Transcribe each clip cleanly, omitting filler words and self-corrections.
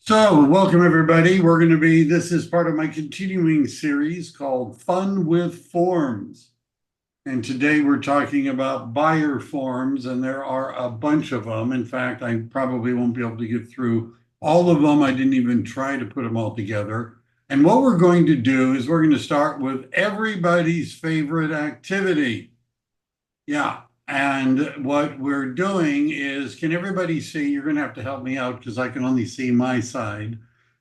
So, welcome everybody. This is part of my continuing series called Fun with Forms. And today we're talking about buyer forms, and there are a bunch of them. In fact, I probably won't be able to get through all of them. I didn't even try to put them all together. And what we're going to do is we're going to start with everybody's favorite activity. Yeah. And what we're doing is, can everybody see? You're going to have to help me out because I can only see my side.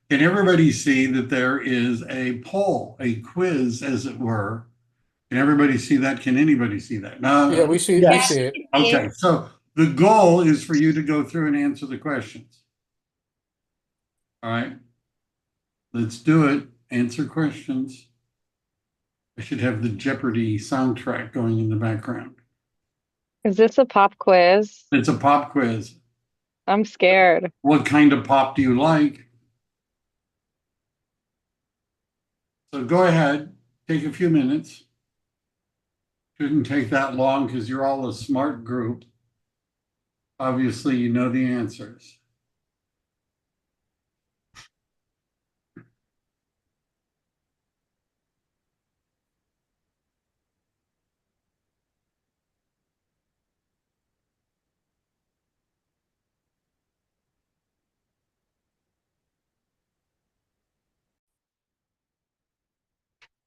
Can everybody see that there is a poll, a quiz, as it were? Can everybody see that? Can anybody see that? Yeah, No. we Yes. see it. Okay. So the goal is for you to go through and answer the questions. All right. Let's do it. Answer questions. I should have the Jeopardy soundtrack going in the background. Is this a pop quiz? It's a pop quiz. I'm scared. What kind of pop do you like? So go ahead, take a few minutes. Shouldn't take that long because you're all a smart group. Obviously, you know the answers.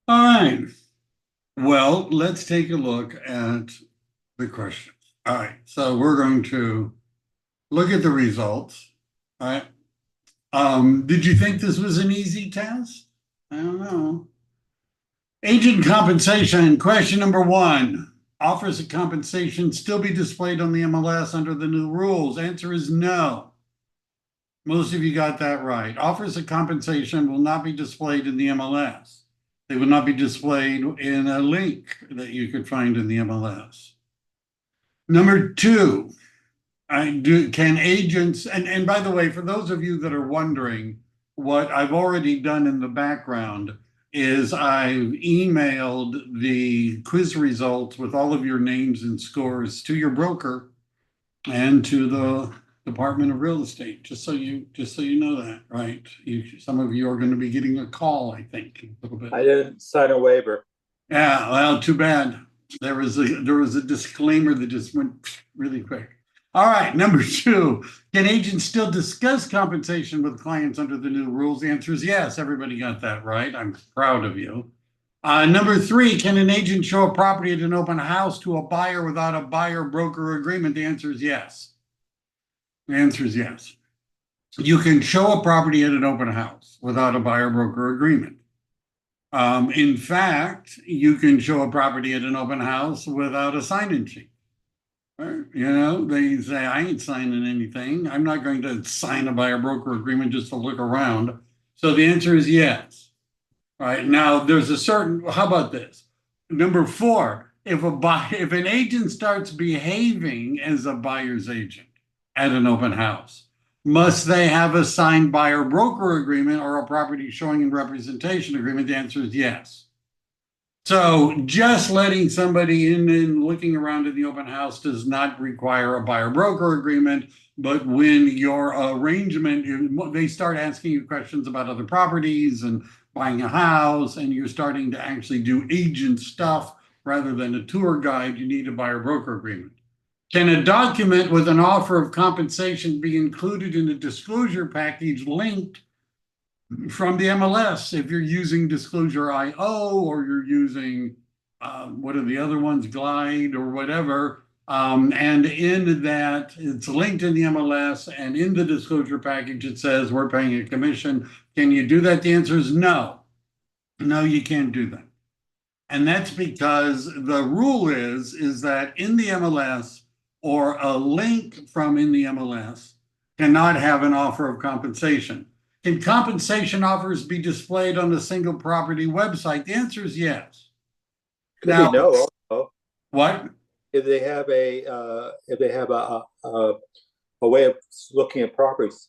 All right. Well, let's take a look at the questions. All right. So we're going to look at the results. All right. Did you think this was an easy test? I don't know. Agent compensation, question number one. Offers of compensation still be displayed on the MLS under the new rules? Answer is no. Most of you got that right. Offers of compensation will not be displayed in the MLS. They will not be displayed in a link that you could find in the MLS. Number two, can agents, and by the way, for those of you that are wondering, what I've already done in the background is I've emailed the quiz results with all of your names and scores to your broker and to the Department of Real Estate, just so you know that, right? Some of you are going to be getting a call, I think, a little bit. I didn't sign a waiver. Yeah, well, too bad. There was a disclaimer that just went really quick. All right, number two, can agents still discuss compensation with clients under the new rules? The answer is yes. Everybody got that right. I'm proud of you. Number three, can an agent show a property at an open house to a buyer without a buyer broker agreement? The answer is yes. The answer is yes. You can show a property at an open house without a buyer broker agreement. In fact, you can show a property at an open house without a sign-in sheet. You know, they say, I ain't signing anything. I'm not going to sign a buyer broker agreement just to look around. So the answer is yes. All right. Now there's a certain, how about this? Number four, if an agent starts behaving as a buyer's agent at an open house, must they have a signed buyer broker agreement or a property showing and representation agreement? The answer is yes. So just letting somebody in and looking around in the open house does not require a buyer broker agreement. But when your arrangement, they start asking you questions about other properties and buying a house, and you're starting to actually do agent stuff rather than a tour guide, you need a buyer broker agreement. Can a document with an offer of compensation be included in a disclosure package linked from the MLS if you're using Disclosure.io or you're using what are the other ones, Glide or whatever, and in that it's linked in the MLS and in the disclosure package it says we're paying a commission. Can you do that? The answer is no. No, you can't do that. And that's because the rule is that in the MLS or a link from in the MLS cannot have an offer of compensation. Can compensation offers be displayed on a single property website? The answer is yes. Could be no. Also. What? If they have a way of looking at properties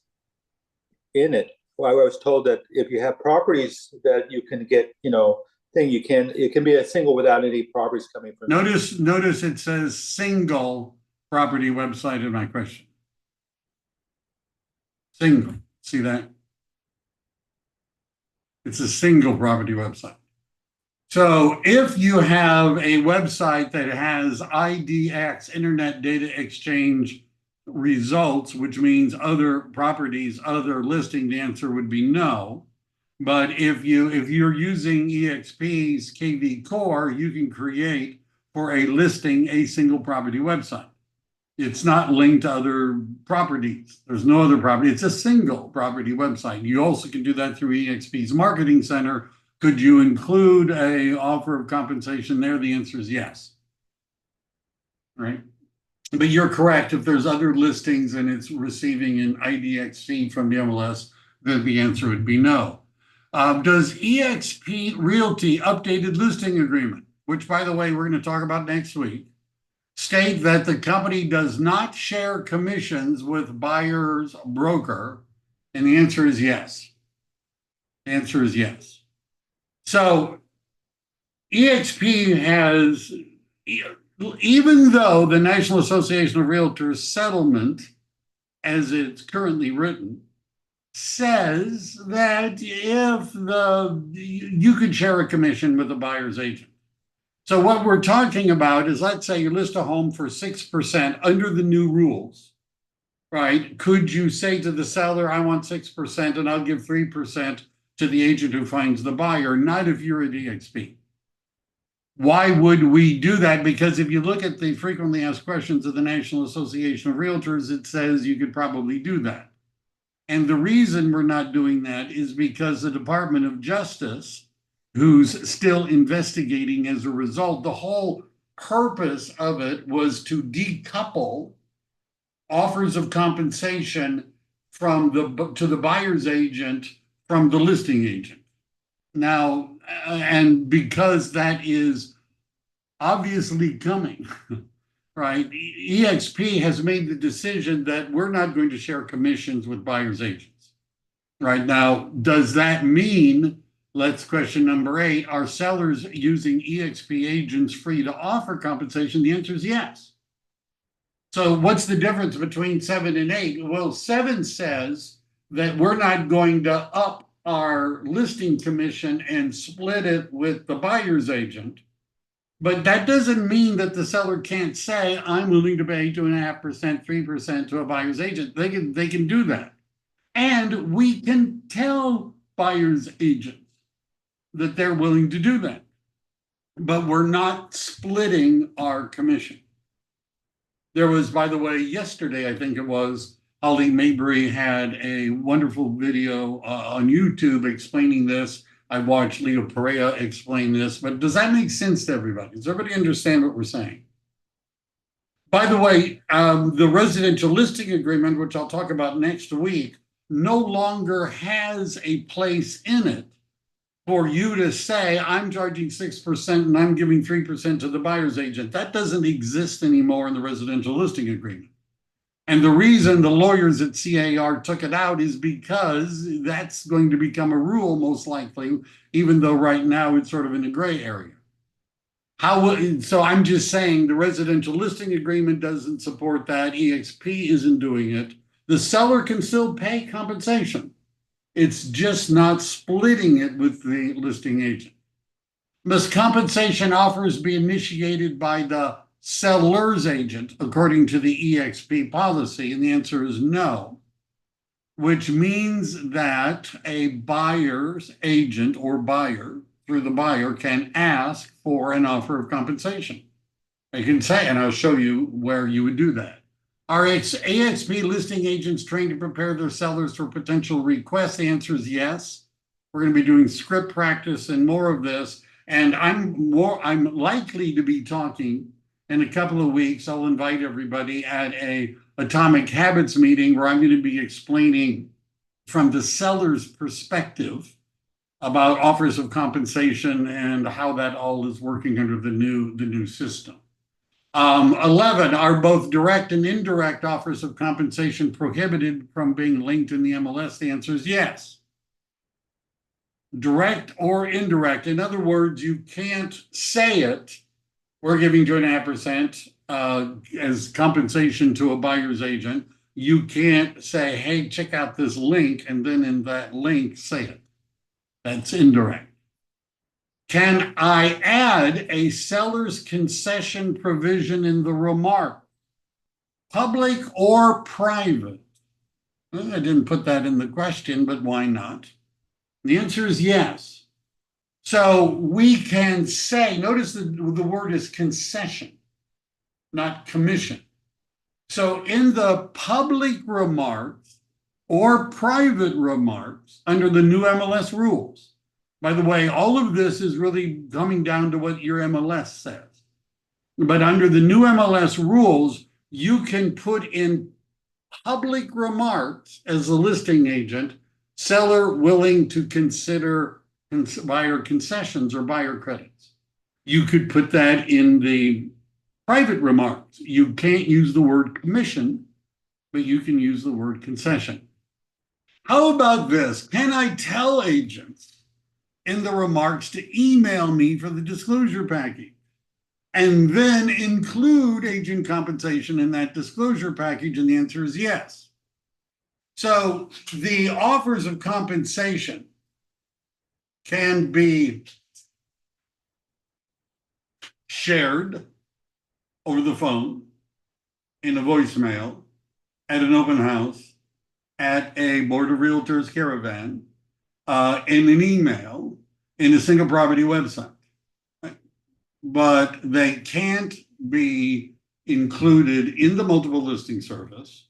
in it. Well, I was told that if you have properties that you can get, it can be a single without any properties coming from. Notice it says single property website in my question. Single. See that? It's a single property website. So if you have a website that has IDX, Internet Data Exchange results, which means other properties, other listing, the answer would be no. But if you're using EXP's KV Core, you can create for a listing a single property website. It's not linked to other properties. There's no other property. It's a single property website. You also can do that through EXP's Marketing Center. Could you include a offer of compensation there? The answer is yes. Right? But you're correct. If there's other listings and it's receiving an IDX fee from the MLS, then the answer would be no. Does EXP Realty updated listing agreement, which by the way, we're going to talk about next week, state that the company does not share commissions with buyer's broker? And the answer is yes. The answer is yes. So EXP has, even though the National Association of Realtors settlement, as it's currently written, says that if you could share a commission with a buyer's agent. So what we're talking about is, let's say you list a home for 6% under the new rules, right? Could you say to the seller, I want 6% and I'll give 3% to the agent who finds the buyer? Not if you're at EXP. Why would we do that? Because if you look at the frequently asked questions of the National Association of Realtors, it says you could probably do that. And the reason we're not doing that is because the Department of Justice, who's still investigating as a result, the whole purpose of it was to decouple offers of compensation to the buyer's agent from the listing agent. Now, and because that is obviously coming, right? EXP has made the decision that we're not going to share commissions with buyer's agents. Right now, does that mean, let's question number 8, are sellers using EXP agents free to offer compensation? The answer is yes. So what's the difference between 7 and 8? Well, 7 says that we're not going to up our listing commission and split it with the buyer's agent. But that doesn't mean that the seller can't say, I'm willing to pay 2.5%, 3% to a buyer's agent. They can do that. And we can tell buyer's agents that they're willing to do that. But we're not splitting our commission. There was, by the way, yesterday, I think it was, Holly Mabry had a wonderful video on YouTube explaining this. I watched Leo Perea explain this, but does that make sense to everybody? Does everybody understand what we're saying? By the way, the residential listing agreement, which I'll talk about next week, no longer has a place in it for you to say, I'm charging 6% and I'm giving 3% to the buyer's agent. That doesn't exist anymore in the residential listing agreement. And the reason the lawyers at CAR took it out is because that's going to become a rule, most likely, even though right now it's sort of in a gray area. So I'm just saying the residential listing agreement doesn't support that. EXP isn't doing it. The seller can still pay compensation. It's just not splitting it with the listing agent. Must compensation offers be initiated by the seller's agent according to the EXP policy? And the answer is no, which means that a buyer's agent or buyer through the buyer can ask for an offer of compensation. They can say, and I'll show you where you would do that. Are EXP listing agents trained to prepare their sellers for potential requests? The answer is yes. We're going to be doing script practice and more of this. And I'm likely to be talking in a couple of weeks. I'll invite everybody at a Atomic Habits meeting where I'm going to be explaining from the seller's perspective about offers of compensation and how that all is working under the new system. 11, are both direct and indirect offers of compensation prohibited from being linked in the MLS? The answer is yes. Direct or indirect. In other words, you can't say it, we're giving 2.5% as compensation to a buyer's agent. You can't say, hey, check out this link, and then in that link, say it. That's indirect. Can I add a seller's concession provision in the remark? Public or private? Well, I didn't put that in the question, but why not? The answer is yes. So we can say, notice the word is concession, not commission. So in the public remarks or private remarks under the new MLS rules, by the way, all of this is really coming down to what your MLS says. But under the new MLS rules, you can put in public remarks as a listing agent, seller willing to consider buyer concessions or buyer credits. You could put that in the private remarks. You can't use the word commission, but you can use the word concession. How about this? Can I tell agents in the remarks to email me for the disclosure package and then include agent compensation in that disclosure package? And the answer is yes. So the offers of compensation can be shared over the phone, in a voicemail, at an open house, at a Board of Realtors caravan, in an email, in a single property website. But they can't be included in the multiple listing service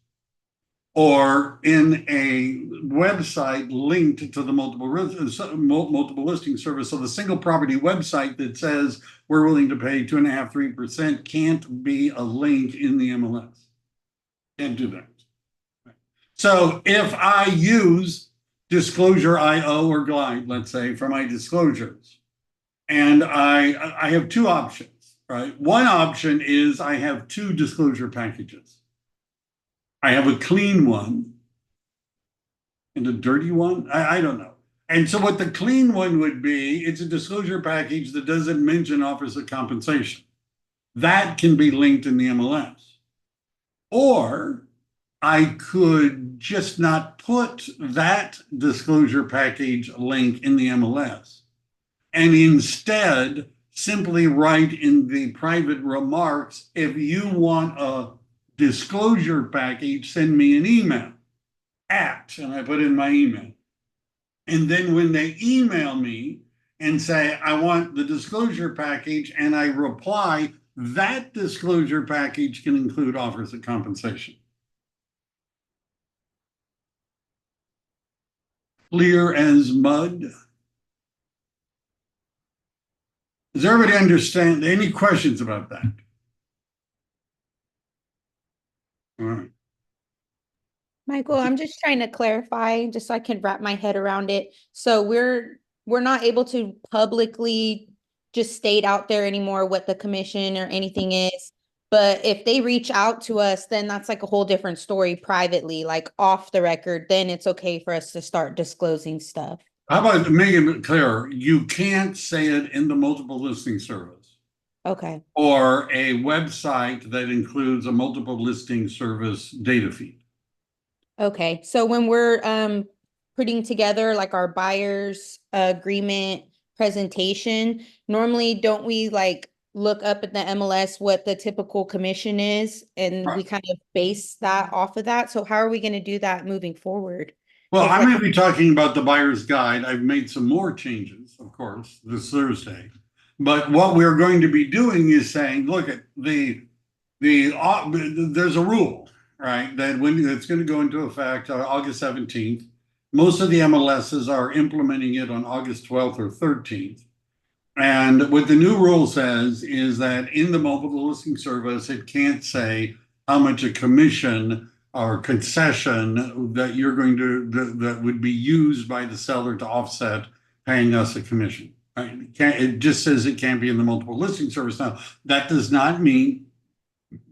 or in a website linked to the multiple listing service. So the single property website that says we're willing to pay 2.5%, 3% can't be a link in the MLS. Can't do that. So if I use Disclosure.io or Glide, let's say, for my disclosures, and I have two options, right? One option is I have two disclosure packages. I have a clean one and a dirty one. I don't know. And so what the clean one would be, it's a disclosure package that doesn't mention offers of compensation. That can be linked in the MLS. Or I could just not put that disclosure package link in the MLS and instead simply write in the private remarks, if you want a disclosure package, send me an email at, and I put in my email. And then when they email me and say, I want the disclosure package, and I reply, that disclosure package can include offers of compensation. Clear as mud. Does everybody understand? Any questions about that? All right. Michael, I'm just trying to clarify, just so I can wrap my head around it. So we're not able to publicly just state out there anymore what the commission or anything is. But if they reach out to us, then that's like a whole different story privately, like off the record, then it's okay for us to start disclosing stuff. How about making it clearer? You can't say it in the multiple listing service. Okay. Or a website that includes a multiple listing service data feed. Okay. So when we're putting together like our buyer's agreement presentation, normally don't we like look up at the MLS what the typical commission is, and we kind of base that off of that? So how are we going to do that moving forward? Well, I'm going to be talking about the buyer's guide. I've made some more changes, of course, this Thursday. But what we're going to be doing is saying, look at there's a rule, right? That when it's going to go into effect August 17th, most of the MLSs are implementing it on August 12th or 13th. And what the new rule says is that in the multiple listing service, it can't say how much a commission or concession that you're going to, that would be used by the seller to offset paying us a commission. Right? It just says it can't be in the multiple listing service. Now, that does not mean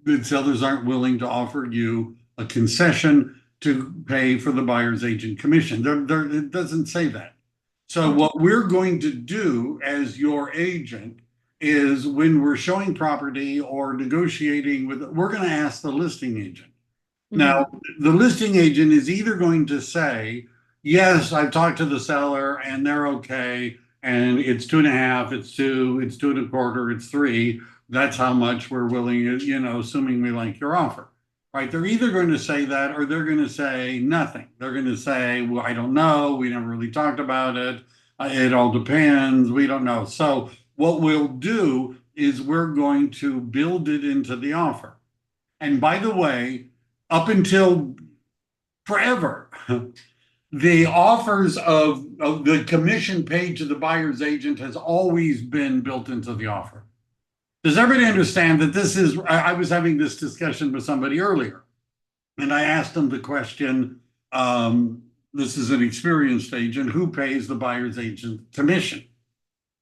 that sellers aren't willing to offer you a concession to pay for the buyer's agent commission. It doesn't say that. So what we're going to do as your agent is when we're showing property or negotiating with, we're going to ask the listing agent. Now, the listing agent is either going to say, yes, I've talked to the seller and they're okay. And it's 2.5, it's 2, it's 2.25, it's 3. That's how much we're willing, assuming we like your offer. Right? They're either going to say that or they're going to say nothing. They're going to say, well, I don't know. We never really talked about it. It all depends. We don't know. So what we'll do is we're going to build it into the offer. And by the way, up until forever, the offers of the commission paid to the buyer's agent has always been built into the offer. Does everybody understand that this is, I was having this discussion with somebody earlier, and I asked them the question, this is an experienced agent, who pays the buyer's agent commission?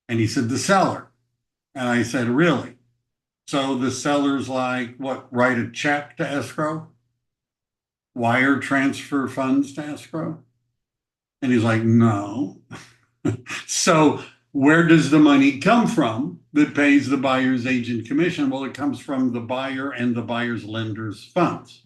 And he said, the seller. And I said, really? So the seller's like, what, write a check to escrow? Wire transfer funds to escrow? And he's like, no. So where does the money come from that pays the buyer's agent commission? Well, it comes from the buyer and the buyer's lender's funds.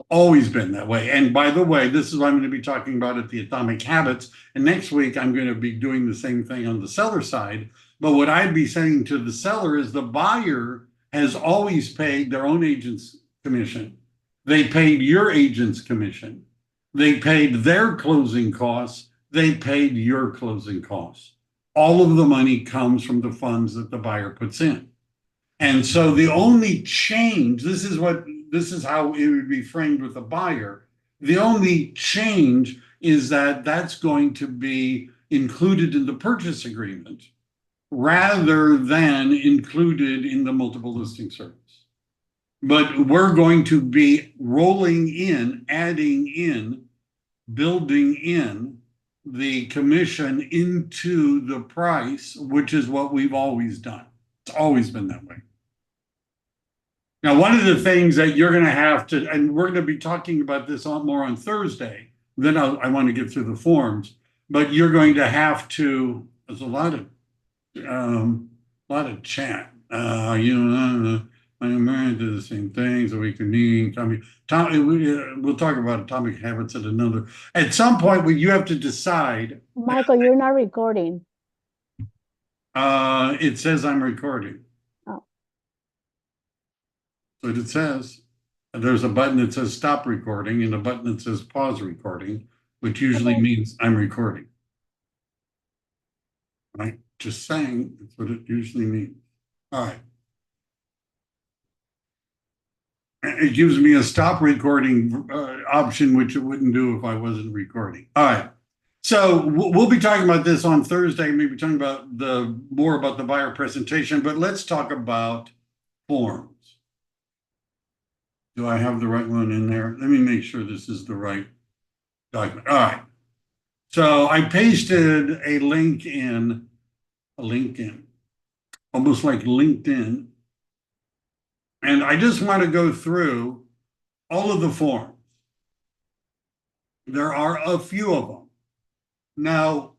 Always been that way. And by the way, this is what I'm going to be talking about at the Atomic Habits. And next week, I'm going to be doing the same thing on the seller side. But what I'd be saying to the seller is the buyer has always paid their own agent's commission. They paid your agent's commission. They paid their closing costs. They paid your closing costs. All of the money comes from the funds that the buyer puts in. And so the only change, this is how it would be framed with the buyer. The only change is that that's going to be included in the purchase agreement rather than included in the multiple listing service. But we're going to be rolling in, adding in, building in the commission into the price, which is what we've always done. It's always been that way. Now, one of the things that you're going to have to, and we're going to be talking about this a lot more on Thursday, then I want to get through the forms, but you're going to have to, there's a lot of chat, I'm married to the same thing, so we can need we'll talk about Atomic Habits at some point you have to decide. Michael, you're not recording. It says I'm recording. Oh. So it says there's a button that says stop recording and a button that says pause recording, which usually means I'm recording. Right? Just saying, that's what it usually means. All right. It gives me a stop recording option, which it wouldn't do if I wasn't recording. All right. So we'll be talking about this on Thursday. Maybe talking about more about the buyer presentation, but let's talk about forms. Do I have the right one in there? Let me make sure this is the right document. All right. So I pasted a link in, almost like LinkedIn. And I just want to go through all of the forms. There are a few of them. Now,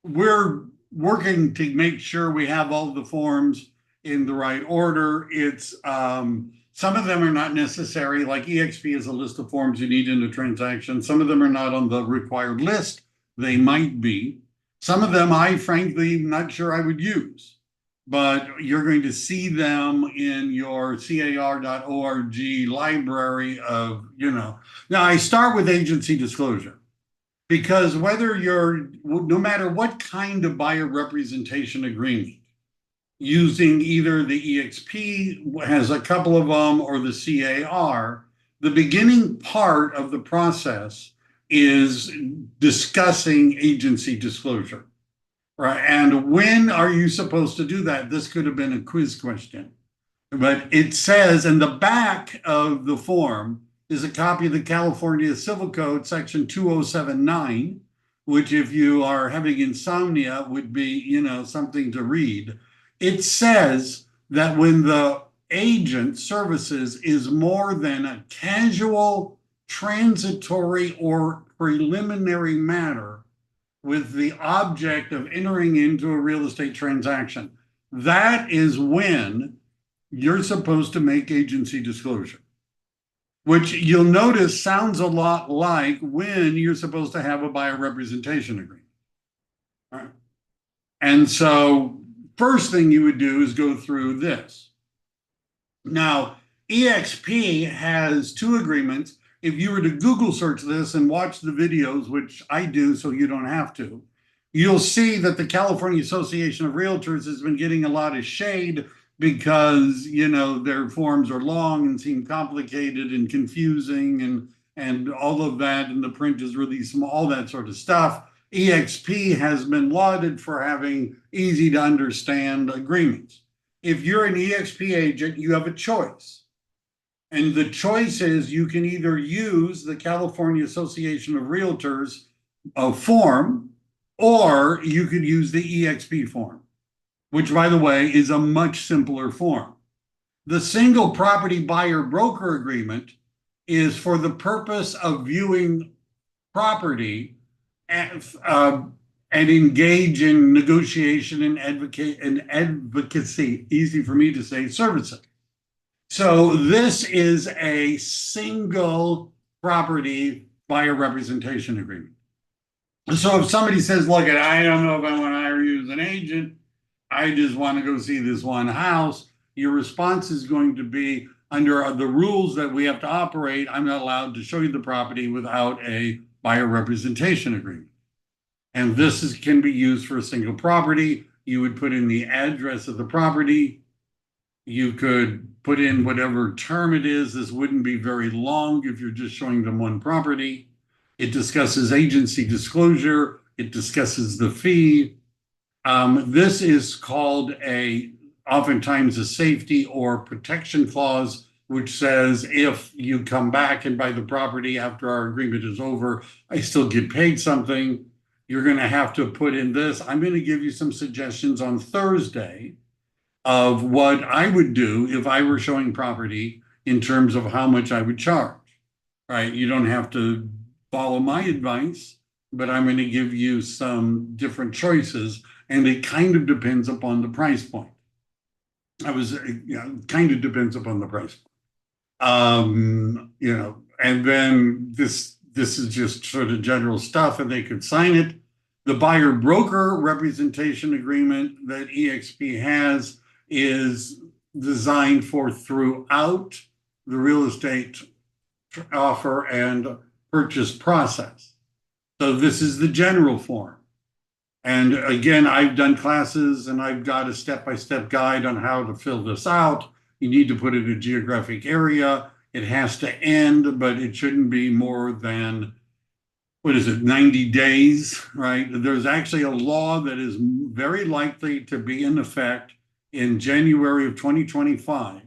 we're working to make sure we have all the forms in the right order. It's some of them are not necessary, like EXP is a list of forms you need in a transaction. Some of them are not on the required list. They might be. Some of them I frankly am not sure I would use. But you're going to see them in your car.org library of, Now, I start with agency disclosure because no matter what kind of buyer representation agreement, using either the EXP has a couple of them or the CAR, the beginning part of the process is discussing agency disclosure. Right. And when are you supposed to do that? This could have been a quiz question. But it says in the back of the form is a copy of the California Civil Code, section 2079, which if you are having insomnia would be, something to read. It says that when the agent services is more than a casual, transitory, or preliminary matter, with the object of entering into a real estate transaction. That is when you're supposed to make agency disclosure. which you'll notice sounds a lot like when you're supposed to have a buyer representation agreement. All right. And so first thing you would do is go through this. Now, EXP has two agreements. If you were to Google search this and watch the videos, which I do so you don't have to, you'll see that the California Association of Realtors has been getting a lot of shade because, you know, their forms are long and seem complicated and confusing and all of that, and the print is really small, all that sort of stuff. EXP has been lauded for having easy to understand agreements. If you're an EXP agent, you have a choice. And the choice is you can either use the California Association of Realtors form, or you could use the EXP form, which, by the way, is a much simpler form. The single property buyer broker agreement is for the purpose of viewing property and engage in negotiation and advocacy, easy for me to say, servicing. So this is a single property buyer representation agreement. So if somebody says, look, I don't know if I want to hire you as an agent, I just want to go see this one house, your response is going to be, under the rules that we have to operate, I'm not allowed to show you the property without a buyer representation agreement. And this can be used for a single property. You would put in the address of the property. You could put in whatever term it is. This wouldn't be very long if you're just showing them one property. It discusses agency disclosure. It discusses the fee. This is called oftentimes a safety or protection clause, which says if you come back and buy the property after our agreement is over, I still get paid something. You're going to have to put in this. I'm going to give you some suggestions on Thursday of what I would do if I were showing property in terms of how much I would charge, right? You don't have to follow my advice, but I'm going to give you some different choices, and it kind of depends upon the price point. Kind of depends upon the price point. And then this is just sort of general stuff, and they could sign it. The buyer broker representation agreement that EXP has is designed for throughout the real estate offer and purchase process. So this is the general form. And again, I've done classes and I've got a step-by-step guide on how to fill this out. You need to put it in a geographic area. It has to end, but it shouldn't be more than, 90 days, right? There's actually a law that is very likely to be in effect in January of 2025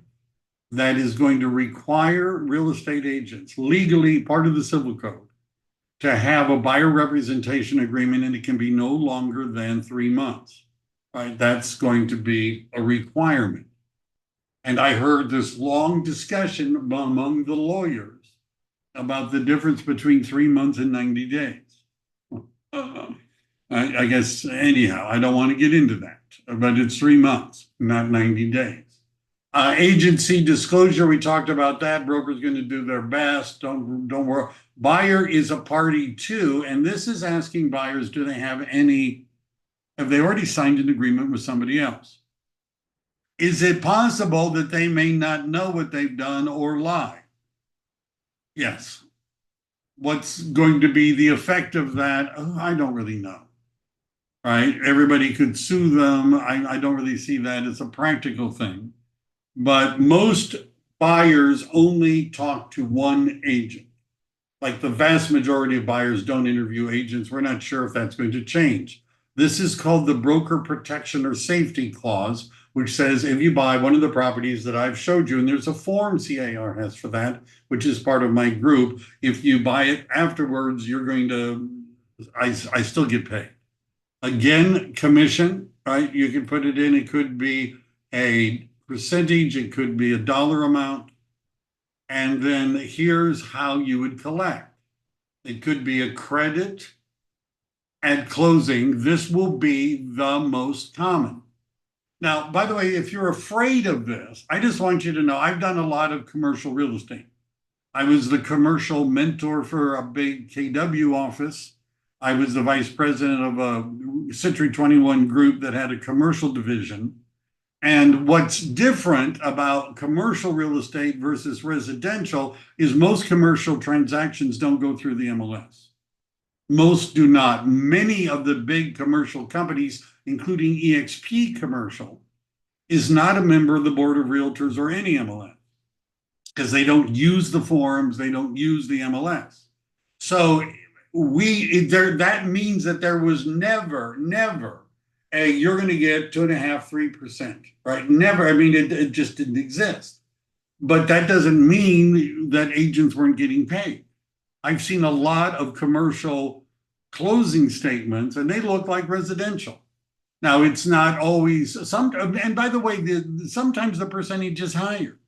that is going to require real estate agents, legally part of the civil code, to have a buyer representation agreement, and it can be no longer than 3 months, right? That's going to be a requirement. And I heard this long discussion among the lawyers about the difference between 3 months and 90 days. I guess, anyhow, I don't want to get into that, but it's 3 months, not 90 days. Agency disclosure, we talked about that. Broker's going to do their best. Don't worry. Buyer is a party too, and this is asking buyers, have they already signed an agreement with somebody else? Is it possible that they may not know what they've done or lie? Yes. What's going to be the effect of that? I don't really know. Right? Everybody could sue them. I don't really see that as a practical thing. But most buyers only talk to one agent. Like the vast majority of buyers don't interview agents. We're not sure if that's going to change. This is called the broker protection or safety clause, which says if you buy one of the properties that I've showed you, and there's a form CAR has for that, which is part of my group, if you buy it afterwards, you're going to, I still get paid. Again, commission, right? You can put it in, it could be a percentage, it could be a dollar amount. And then here's how you would collect. It could be a credit at closing. This will be the most common. Now, by the way, if you're afraid of this, I just want you to know I've done a lot of commercial real estate. I was the commercial mentor for a big KW office. I was the vice president of a Century 21 group that had a commercial division. And what's different about commercial real estate versus residential is most commercial transactions don't go through the MLS. Most do not. Many of the big commercial companies, including EXP Commercial, is not a member of the Board of Realtors or any MLS because they don't use the forums, they don't use the MLS. So that means that there was never you're going to get 2.5%, 3%, right? Never. I mean, it just didn't exist. But that doesn't mean that agents weren't getting paid. I've seen a lot of commercial closing statements, and they look like residential. Now, it's not always and by the way, sometimes the percentage is higher.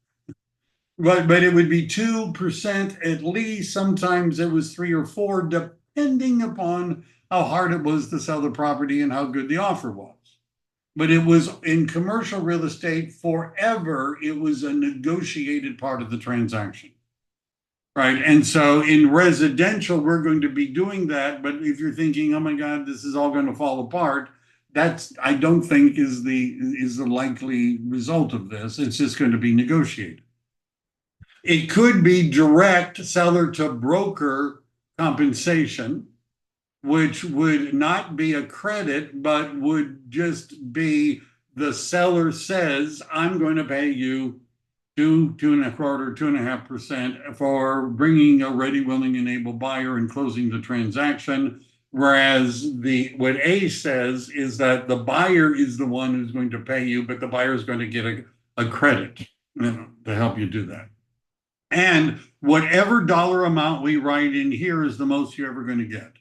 But it would be 2% at least. Sometimes it was 3 or 4, depending upon how hard it was to sell the property and how good the offer was. But it was in commercial real estate forever, it was a negotiated part of the transaction. Right. And so in residential, we're going to be doing that. But if you're thinking, oh my God, this is all going to fall apart, that's, I don't think is the likely result of this. It's just going to be negotiated. It could be direct seller to broker compensation, which would not be a credit, but would just be the seller says, I'm going to pay you 2.25%, 2.5% for bringing a ready, willing, and able buyer and closing the transaction. Whereas what A says is that the buyer is the one who's going to pay you, but the buyer is going to get a credit, to help you do that. And whatever dollar amount we write in here is the most you're ever going to get.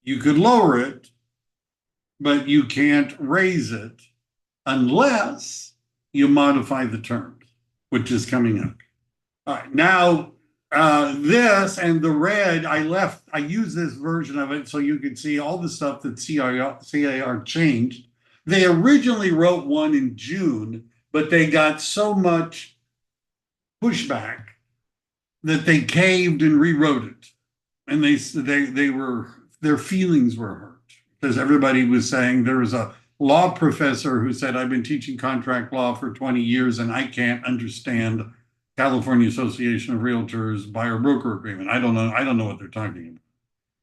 You could lower it, but you can't raise it unless you modify the terms, which is coming up. All right, now this and the red, I use this version of it so you can see all the stuff that CAR changed. They originally wrote one in June, but they got so much pushback that they caved and rewrote it. And their feelings were hurt because everybody was saying, there was a law professor who said, I've been teaching contract law for 20 years and I can't understand California Association of Realtors buyer broker agreement. I don't know what they're talking about.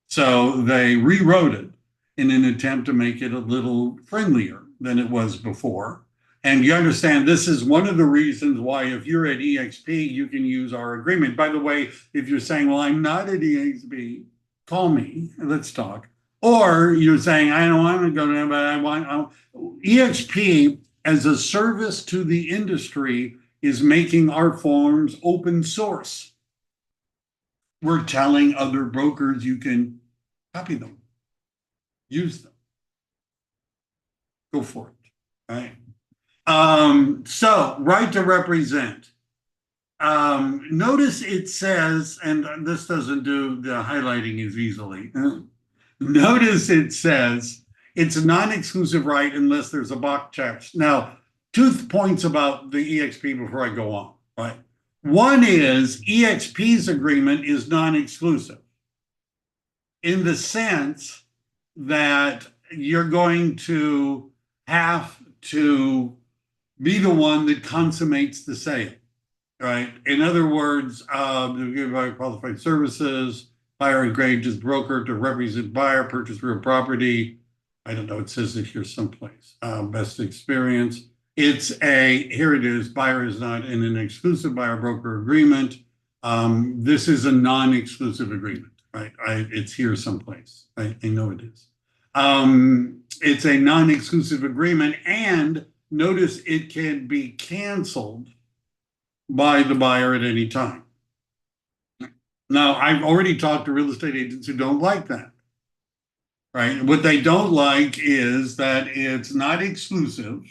So they rewrote it in an attempt to make it a little friendlier than it was before. And you understand this is one of the reasons why if you're at EXP, you can use our agreement. By the way, if you're saying, well, I'm not at EXP, call me, let's talk. Or you're saying, I don't want to go there, but I want EXP as a service to the industry is making our forms open source. We're telling other brokers you can copy them, use them, go for it, right? So right to represent. Notice it says, and this doesn't do the highlighting as easily. Notice it says it's a non-exclusive right unless there's a box check. Now, 2 points about the EXP before I go on, right? One is EXP's agreement is non-exclusive in the sense that you're going to have to be the one that consummates the sale, right? In other words, to give qualified services, buyer engaged as broker to represent buyer, purchase real property. I don't know, it says it here someplace. Best experience. Here it is, buyer is not in an exclusive buyer broker agreement. This is a non-exclusive agreement, right? It's here someplace. I know it is. It's a non-exclusive agreement, and notice it can be canceled by the buyer at any time. Now, I've already talked to real estate agents who don't like that, right? What they don't like is that it's not exclusive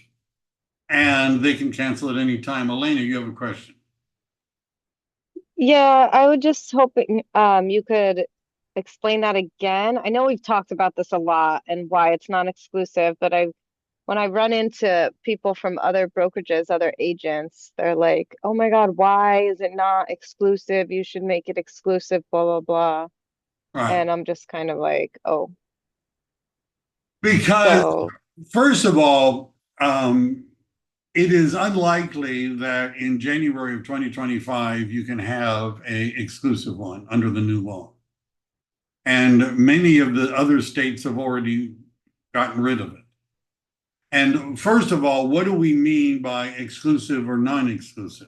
and they can cancel at any time. Elena, you have a question. Yeah, I would just hoping you could explain that again. I know we've talked about this a lot and why it's non-exclusive, but when I run into people from other brokerages, other agents, they're like, oh my God, why is it not exclusive? You should make it exclusive, blah, blah, blah. Right. And I'm just kind of like, oh, Because so first of all, it is unlikely that in January of 2025, you can have a exclusive one under the new law. And many of the other states have already gotten rid of it. And first of all, what do we mean by exclusive or non-exclusive?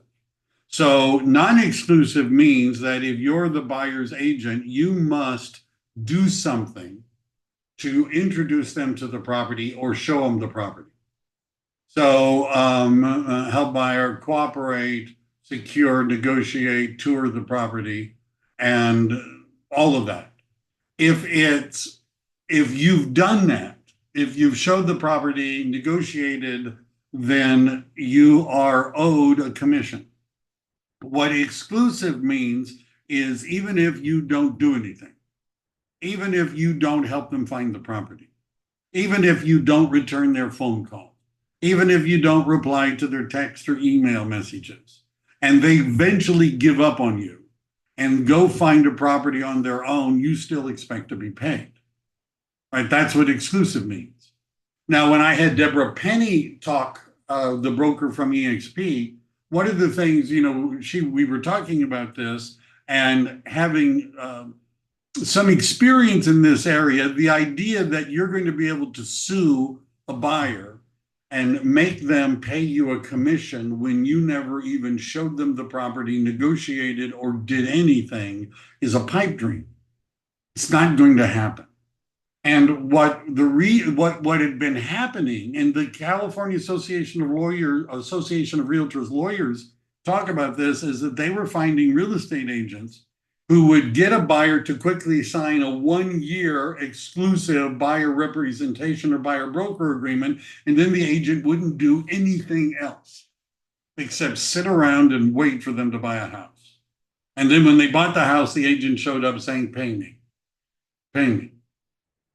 So non-exclusive means that if you're the buyer's agent, you must do something to introduce them to the property or show them the property. So help buyer cooperate, secure, negotiate, tour the property, and all of that. If you've done that, if you've showed the property, negotiated, then you are owed a commission. What exclusive means is even if you don't do anything, even if you don't help them find the property, even if you don't return their phone call, even if you don't reply to their text or email messages, and they eventually give up on you and go find a property on their own, you still expect to be paid. Right? That's what exclusive means. Now, when I had Deborah Penny talk, the broker from EXP, one of the things, we were talking about this and having some experience in this area, the idea that you're going to be able to sue a buyer and make them pay you a commission when you never even showed them the property, negotiated, or did anything is a pipe dream. It's not going to happen. And what had been happening, and the California Association of Realtors lawyers talk about this, is that they were finding real estate agents who would get a buyer to quickly sign a 1-year exclusive buyer representation or buyer broker agreement, and then the agent wouldn't do anything else except sit around and wait for them to buy a house. And then when they bought the house, the agent showed up saying, pay me, pay me.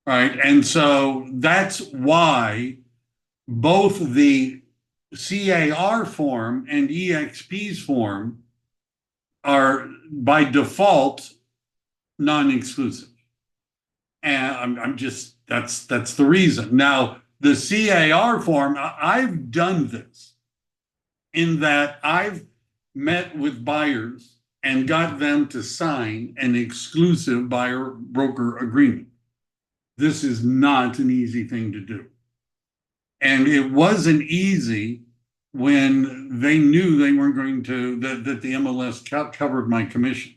Right. And so that's why both the CAR form and EXP's form are by default non-exclusive. And that's the reason. Now, the CAR form, I've done this in that I've met with buyers and got them to sign an exclusive buyer broker agreement. This is not an easy thing to do. And it wasn't easy when they knew they weren't going to, that the MLS covered my commission.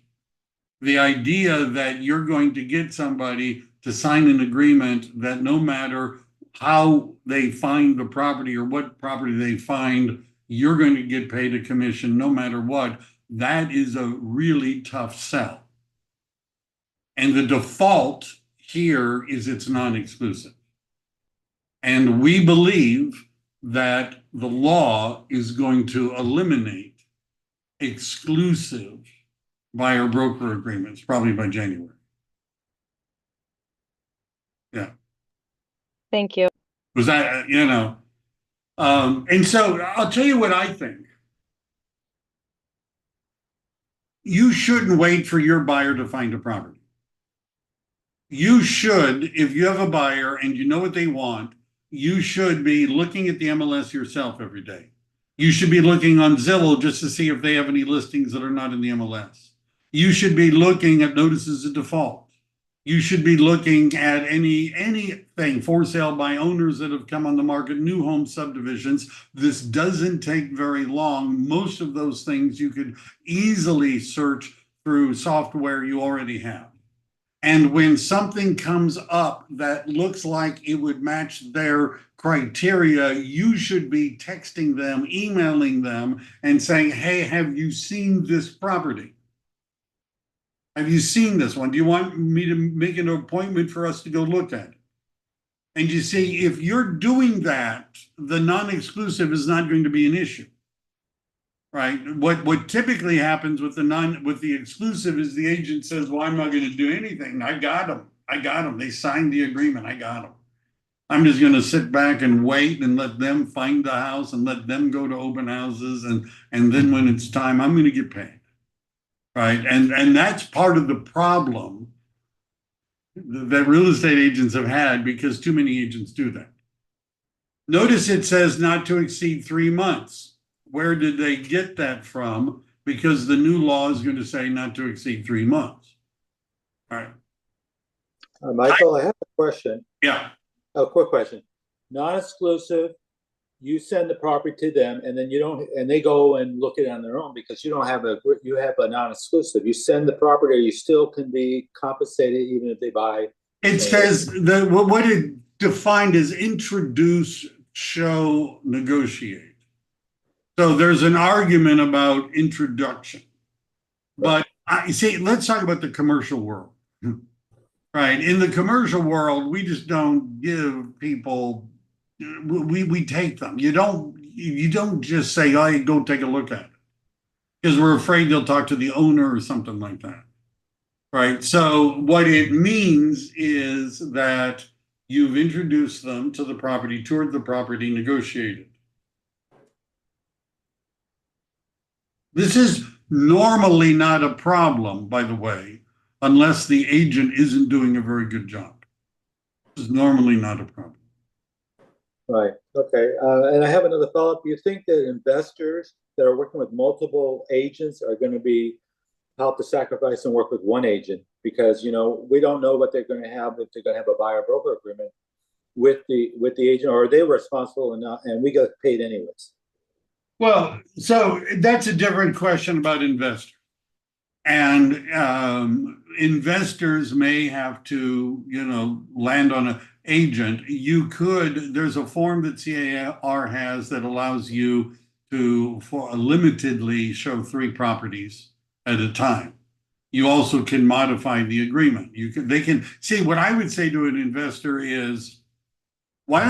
The idea that you're going to get somebody to sign an agreement that no matter how they find the property or what property they find, you're going to get paid a commission no matter what, that is a really tough sell. And the default here is it's non-exclusive. And we believe that the law is going to eliminate exclusive buyer broker agreements, probably by January. Yeah. thank you. Was that, and so I'll tell you what I think. You shouldn't wait for your buyer to find a property. You should, if you have a buyer and you know what they want, you should be looking at the MLS yourself every day. You should be looking on Zillow just to see if they have any listings that are not in the MLS. You should be looking at notices of default. You should be looking at anything for sale by owners that have come on the market, new home subdivisions. This doesn't take very long. Most of those things you could easily search through software you already have. And when something comes up that looks like it would match their criteria, you should be texting them, emailing them, and saying, hey, have you seen this property? Have you seen this one? Do you want me to make an appointment for us to go look at it? And you see, if you're doing that, the non-exclusive is not going to be an issue. Right. What typically happens with the exclusive is the agent says, well, I'm not going to do anything. I got them. They signed the agreement. I got them. I'm just gonna sit back and wait and let them find the house and let them go to open houses and then when it's time, I'm gonna get paid. Right? And that's part of the problem that real estate agents have had because too many agents do that. Notice it says not to exceed 3 months. Where did they get that from? Because the new law is going to say not to exceed 3 months. All right. Michael, I have a question, Yeah. a quick question. Non-exclusive, you send the property to them and then you don't, and they go and look at it on their own because you have a non-exclusive. You send the property, you still can be compensated even if they buy. It says that what it defined is introduce, show, negotiate. So there's an argument about introduction. But I see, let's talk about the commercial world. Right. In the commercial world, we just don't give people, we take them. You don't just say, oh, go take a look at it. Because we're afraid they'll talk to the owner or something like that. Right. So what it means is that you've introduced them to the property, toured the property, negotiated. This is normally not a problem, by the way, unless the agent isn't doing a very good job. This is normally not a problem. Right, okay. And I have another follow-up. You think that investors that are working with multiple agents are going to be help to sacrifice and work with one agent? Because, we don't know what they're going to have, if they're going to have a buyer broker agreement with the agent, or are they responsible and we get paid anyways? Well, so that's a different question about investors. And investors may have to, land on an agent. There's a form that CAR has that allows you to, for limitedly, show 3 properties at a time. You also can modify the agreement. They can see what I would say to an investor is, what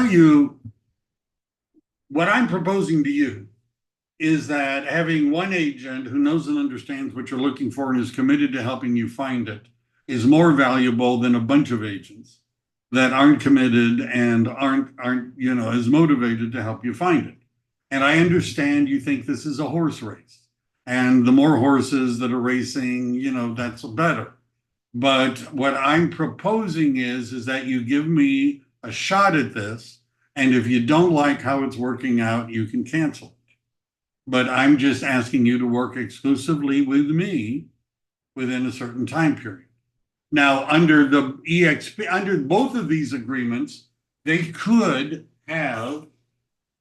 I'm proposing to you is that having one agent who knows and understands what you're looking for and is committed to helping you find it is more valuable than a bunch of agents that aren't committed and aren't as motivated to help you find it. And I understand you think this is a horse race. And the more horses that are racing, that's better. But what I'm proposing is that you give me a shot at this. And if you don't like how it's working out, you can cancel it. But I'm just asking you to work exclusively with me within a certain time period. Now, under the EXP, under both of these agreements, they could have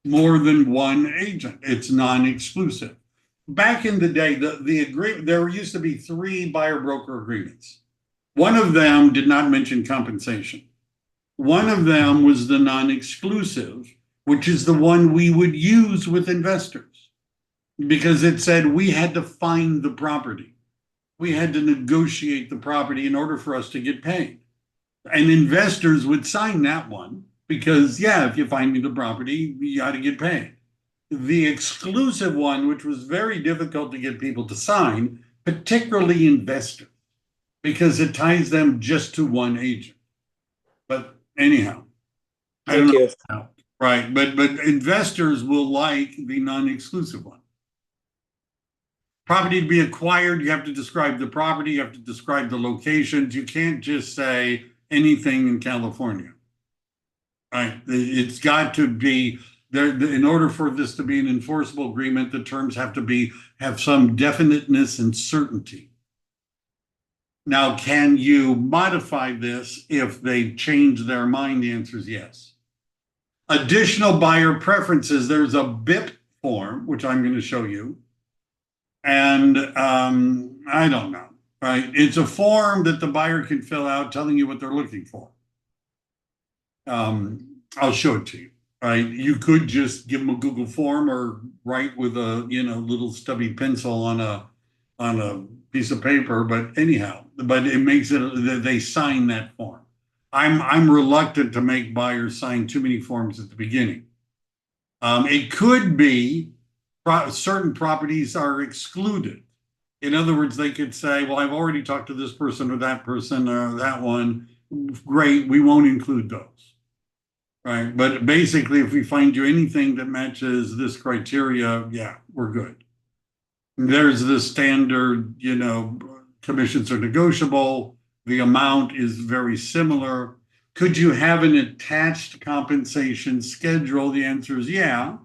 more than one agent. It's non-exclusive. Back in the day, the agreement, there used to be 3 buyer broker agreements. One of them did not mention compensation. One of them was the non-exclusive, which is the one we would use with investors. Because it said we had to find the property. We had to negotiate the property in order for us to get paid. And investors would sign that one because, if you find me the property, you got to get paid. The exclusive one, which was very difficult to get people to sign, particularly investors, because it ties them just to one agent. But anyhow, I don't know how. Right, but investors will like the non-exclusive one. Property to be acquired, you have to describe the property, you have to describe the locations. You can't just say anything in California. Right? It's got to be there. In order for this to be an enforceable agreement, the terms have to have some definiteness and certainty. Now, can you modify this if they change their mind? The answer is yes. Additional buyer preferences, there's a BIP form, which I'm going to show you. And I don't know, right? It's a form that the buyer can fill out telling you what they're looking for. I'll show it to you, right? You could just give them a Google form or write with a, little stubby pencil on a piece of paper, but anyhow, but it makes it, they sign that form. I'm reluctant to make buyers sign too many forms at the beginning. It could be certain properties are excluded. In other words, they could say, well, I've already talked to this person or that one. Great, we won't include those. Right, but basically, if we find you anything that matches this criteria, yeah, we're good. There's the standard, commissions are negotiable, the amount is very similar. Could you have an attached compensation schedule? The answer is yeah.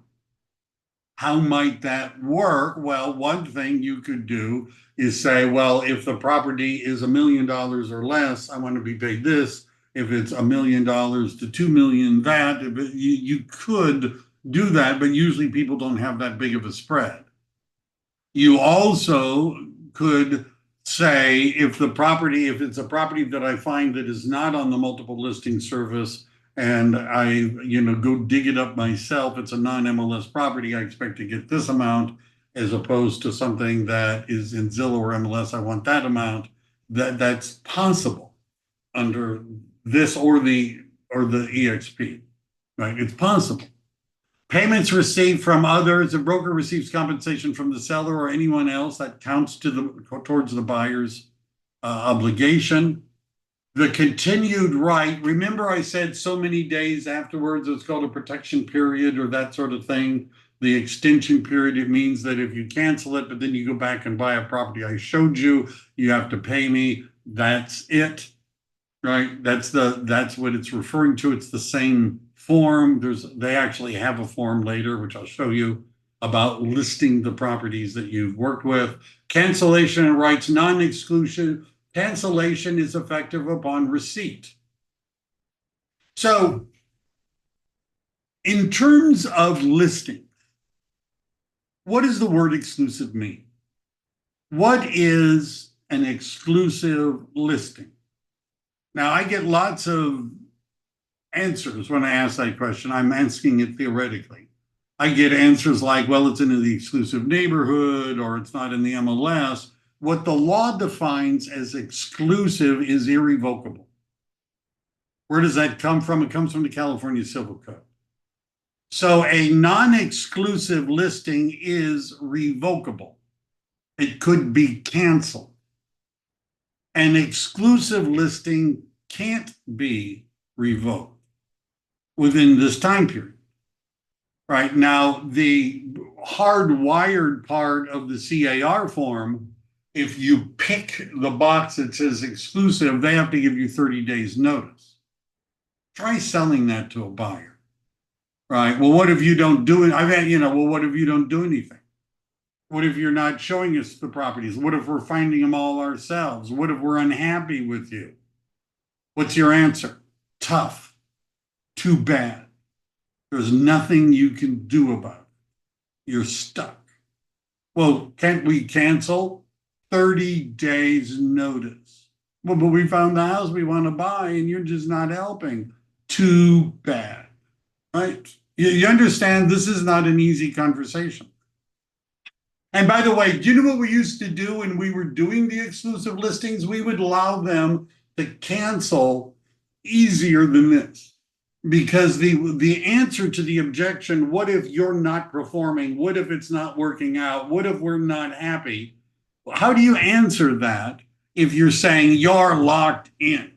How might that work? Well, one thing you could do is say, well, if the property is $1 million or less, I want to be paid this. If it's $1 million to 2 million, that. But you could do that, but usually people don't have that big of a spread. You also could say if it's a property that I find that is not on the multiple listing service, and I, go dig it up myself, it's a non-MLS property, I expect to get this amount, as opposed to something that is in Zillow or MLS, I want that amount. That's possible under this or the EXP, right? It's possible. Payments received from others, a broker receives compensation from the seller or anyone else that counts towards the buyer's obligation. The continued right, remember I said so many days afterwards, it's called a protection period or that sort of thing. The extension period, it means that if you cancel it, but then you go back and buy a property I showed you, you have to pay me. That's it, right? That's what it's referring to. It's the same form. They actually have a form later, which I'll show you, about listing the properties that you've worked with. Cancellation and rights, non-exclusion. Cancellation is effective upon receipt. So, in terms of listing, what does the word exclusive mean? What is an exclusive listing? Now, I get lots of answers when I ask that question. I'm asking it theoretically. I get answers like, well, it's in the exclusive neighborhood or it's not in the MLS. What the law defines as exclusive is irrevocable. Where does that come from? It comes from the California Civil Code. So a non-exclusive listing is revocable. It could be canceled. An exclusive listing can't be revoked within this time period. Right now, the hardwired part of the CAR form, if you pick the box that says exclusive, they have to give you 30 days notice. Try selling that to a buyer, right? Well, what if you don't do it? What if you don't do anything? What if you're not showing us the properties? What if we're finding them all ourselves? What if we're unhappy with you? What's your answer? Tough. Too bad. There's nothing you can do about it. You're stuck. Well, can't we cancel? 30 days notice. Well, but we found the house we want to buy and you're just not helping. Too bad, right? You understand this is not an easy conversation. And by the way, do you know what we used to do when we were doing the exclusive listings? We would allow them to cancel easier than this. Because the answer to the objection, what if you're not performing? What if it's not working out? What if we're not happy? How do you answer that if you're saying you're locked in?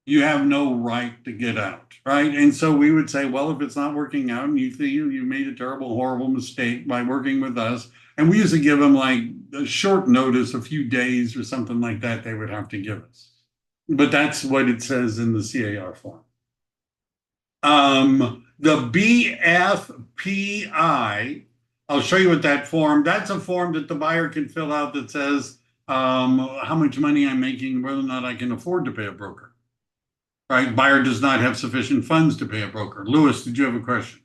You have no right to get out, right? And so we would say, well, if it's not working out and you think you made a terrible, horrible mistake by working with us, and we used to give them like a short notice, a few days or something like that, they would have to give us. But that's what it says in the CAR form. The BFPI, I'll show you what that form, that's a form that the buyer can fill out that says how much money I'm making, whether or not I can afford to pay a broker. Right? Buyer does not have sufficient funds to pay a broker. Louis, did you have a question?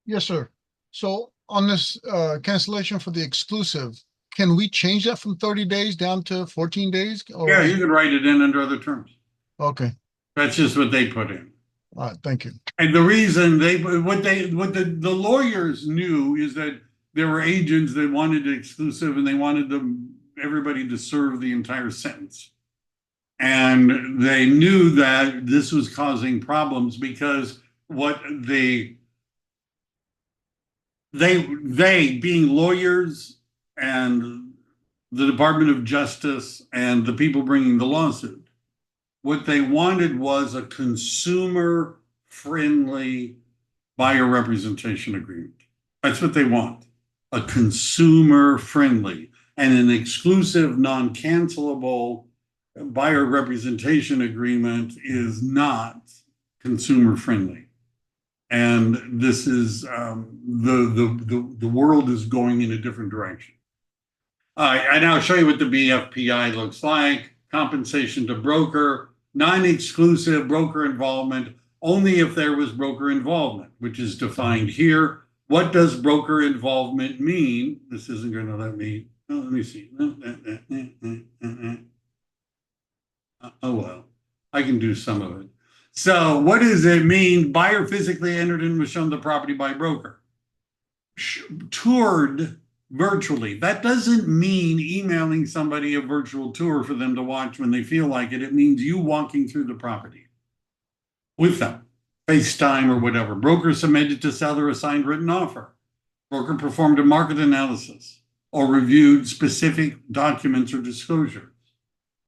Yes, sir. So on this cancellation for the exclusive, can we change that from 30 days down to 14 days? Or Yeah, you could write it in under other terms. Okay. That's just what they put in. All right, thank you. And the reason the lawyers knew is that there were agents that wanted it exclusive and they wanted everybody to serve the entire sentence. And they knew that this was causing problems because what they being lawyers and the Department of Justice and the people bringing the lawsuit, What they wanted was a consumer-friendly buyer representation agreement. That's what they want. A consumer-friendly and an exclusive, non-cancelable buyer representation agreement is not consumer-friendly. And this is the world is going in a different direction. I now show you what the BFPI looks like. Compensation to broker, non-exclusive broker involvement, only if there was broker involvement, which is defined here. What does broker involvement mean? This isn't going to let me, let me see. Oh, well, I can do some of it. So what does it mean? Buyer physically entered and was shown the property by broker. Toured virtually. That doesn't mean emailing somebody a virtual tour for them to watch when they feel like it. It means you walking through the property with them, FaceTime or whatever. Broker submitted to seller a signed written offer. Broker performed a market analysis or reviewed specific documents or disclosures.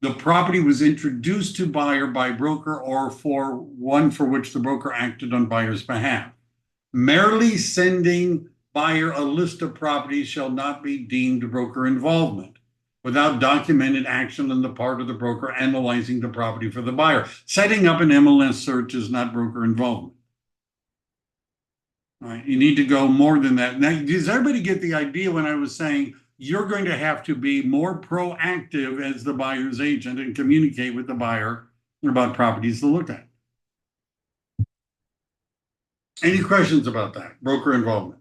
The property was introduced to buyer by broker or for one for which the broker acted on buyer's behalf. Merely sending buyer a list of properties shall not be deemed broker involvement without documented action on the part of the broker analyzing the property for the buyer. Setting up an MLS search is not broker involvement. All right, you need to go more than that. Now, does everybody get the idea when I was saying you're going to have to be more proactive as the buyer's agent and communicate with the buyer about properties to look at? Any questions about that? Broker involvement.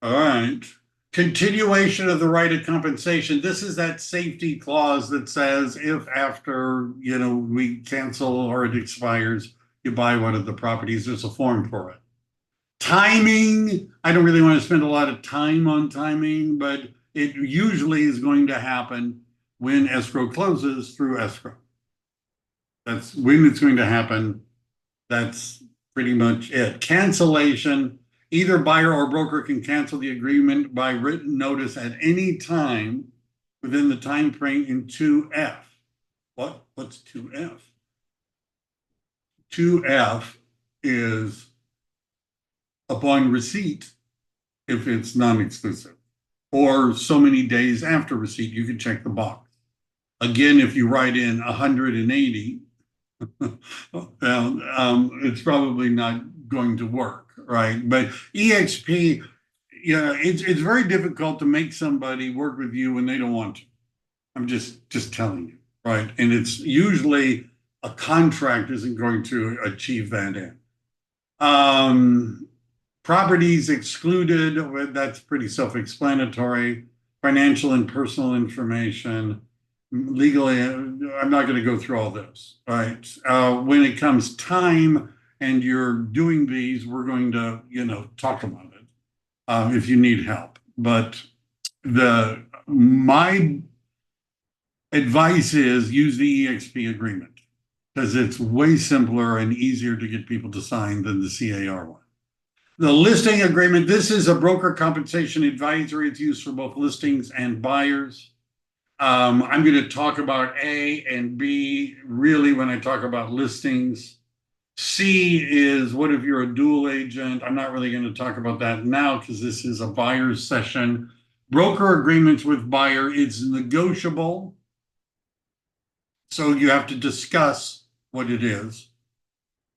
All right. Continuation of the right of compensation. This is that safety clause that says if after, we cancel or it expires, you buy one of the properties, there's a form for it. Timing, I don't really want to spend a lot of time on timing, but it usually is going to happen when escrow closes through escrow. That's when it's going to happen. That's pretty much it. Cancellation, either buyer or broker can cancel the agreement by written notice at any time within the time frame in 2F. What's 2F? 2F is upon receipt if it's non-exclusive, or so many days after receipt, you can check the box. Again, if you write in 180, it's probably not going to work, right? But EXP, it's very difficult to make somebody work with you when they don't want to. I'm just telling you, right? And it's usually a contract isn't going to achieve that end. Properties excluded, that's pretty self-explanatory. Financial and personal information. Legally, I'm not going to go through all this, right? When it comes time and you're doing these, we're going to, talk about it if you need help. But my advice is use the EXP agreement because it's way simpler and easier to get people to sign than the CAR one. The listing agreement, this is a broker compensation advisory. It's used for both listings and buyers. I'm going to talk about A and B really when I talk about listings. C is what if you're a dual agent? I'm not really going to talk about that now because this is a buyer's session. Broker agreements with buyer, it's negotiable. So you have to discuss what it is.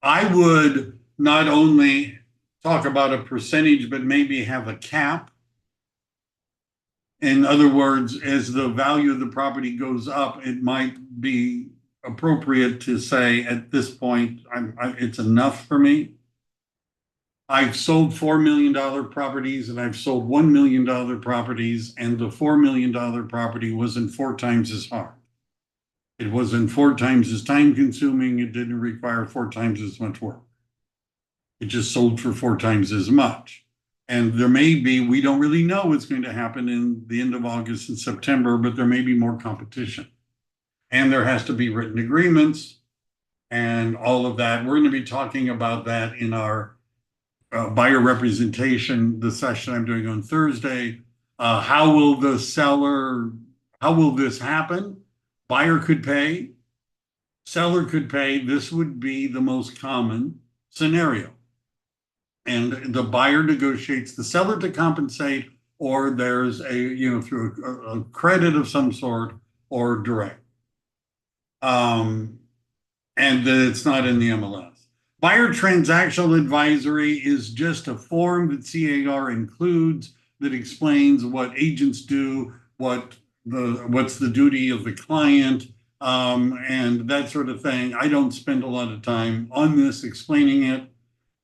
I would not only talk about a percentage, but maybe have a cap. In other words, as the value of the property goes up, it might be appropriate to say at this point, it's enough for me. I've sold $4 million properties and I've sold $1 million properties, and the $4 million property wasn't 4 times as hard. It wasn't 4 times as time consuming. It didn't require 4 times as much work. It just sold for 4 times as much. And there may be, we don't really know what's going to happen in the end of August and September, but there may be more competition. And there has to be written agreements and all of that. We're going to be talking about that in our buyer representation, the session I'm doing on Thursday. How will this happen? Buyer could pay, seller could pay. This would be the most common scenario. And the buyer negotiates the seller to compensate, or there's through a credit of some sort or direct. And that it's not in the MLS. Buyer transactional advisory is just a form that CAR includes that explains what agents do, what's the duty of the client, and that sort of thing. I don't spend a lot of time on this explaining it.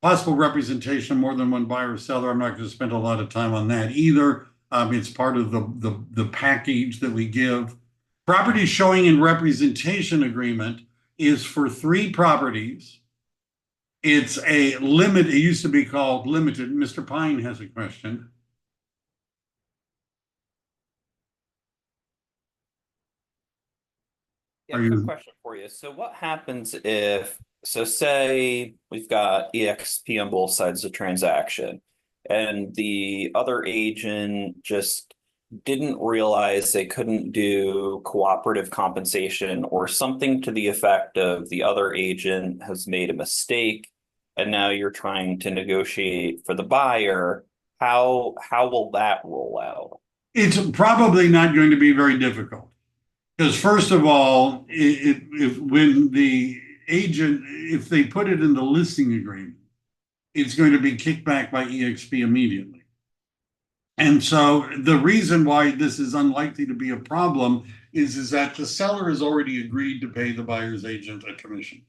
Possible representation of more than one buyer or seller. I'm not going to spend a lot of time on that either. It's part of the package that we give. Property showing in representation agreement is for 3 properties. It's a limit. It used to be called limited. Mr. Pine has a question. Yeah, Are quick you- question for you. So what happens if, so say we've got EXP on both sides of the transaction and the other agent just didn't realize they couldn't do cooperative compensation or something to the effect of the other agent has made a mistake and now you're trying to negotiate for the buyer. How will that roll out? It's probably not going to be very difficult. Because first of all, when the agent, if they put it in the listing agreement, it's going to be kicked back by EXP immediately. And so the reason why this is unlikely to be a problem is that the seller has already agreed to pay the buyer's agent a commission.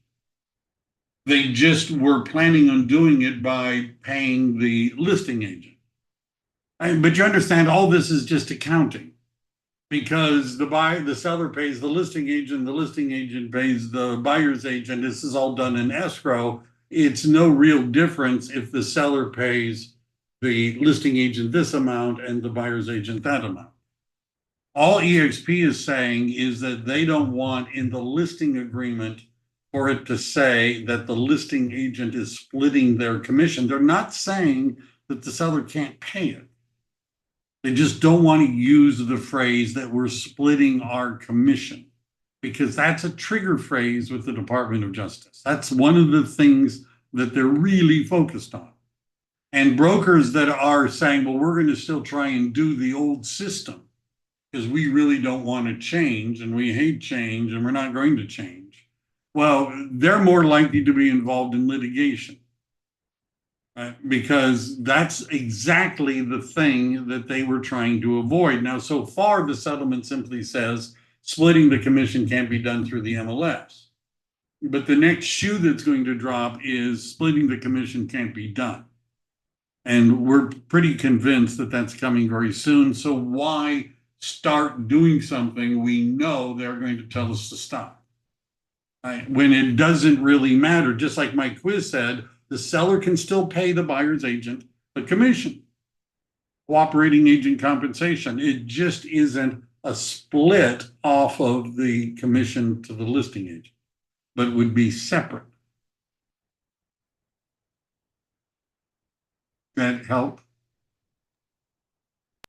They just were planning on doing it by paying the listing agent. But you understand, all this is just accounting. Because the seller pays the listing agent pays the buyer's agent. This is all done in escrow. It's no real difference if the seller pays the listing agent this amount and the buyer's agent that amount. All EXP is saying is that they don't want in the listing agreement for it to say that the listing agent is splitting their commission. They're not saying that the seller can't pay it. They just don't want to use the phrase that we're splitting our commission, because that's a trigger phrase with the Department of Justice. That's one of the things that they're really focused on. And brokers that are saying, well, we're going to still try and do the old system because we really don't want to change and we hate change and we're not going to change. Well, they're more likely to be involved in litigation. Because that's exactly the thing that they were trying to avoid. Now, so far, the settlement simply says splitting the commission can't be done through the MLS. But the next shoe that's going to drop is splitting the commission can't be done. And we're pretty convinced that that's coming very soon. So why start doing something we know they're going to tell us to stop? When it doesn't really matter, just like my quiz said, the seller can still pay the buyer's agent a commission, cooperating agent compensation. It just isn't a split off of the commission to the listing agent, but would be separate. That help?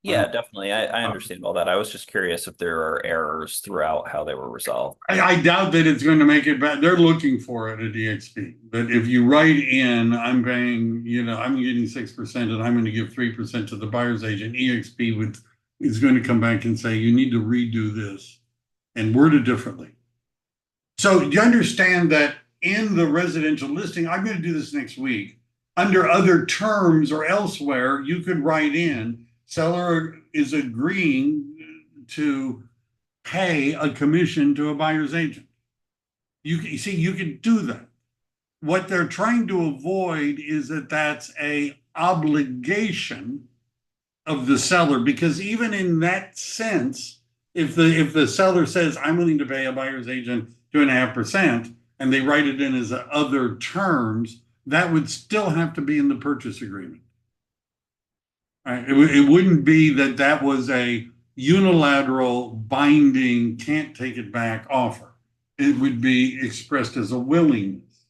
Yeah, definitely. I understand all that. I was just curious if there are errors throughout how they were resolved. I doubt that it's going to make it bad. They're looking for it at EXP. But if you write in, I'm paying, I'm getting 6% and I'm going to give 3% to the buyer's agent, EXP is going to come back and say, you need to redo this and word it differently. So you understand that in the residential listing, I'm going to do this next week, under other terms or elsewhere, you could write in, seller is agreeing to pay a commission to a buyer's agent. You see, you can do that. What they're trying to avoid is that that's a obligation of the seller, because even in that sense, if the seller says, I'm willing to pay a buyer's agent 2.5%, and they write it in as other terms, that would still have to be in the purchase agreement. Right? It wouldn't be that was a unilateral, binding, can't take it back offer. It would be expressed as a willingness.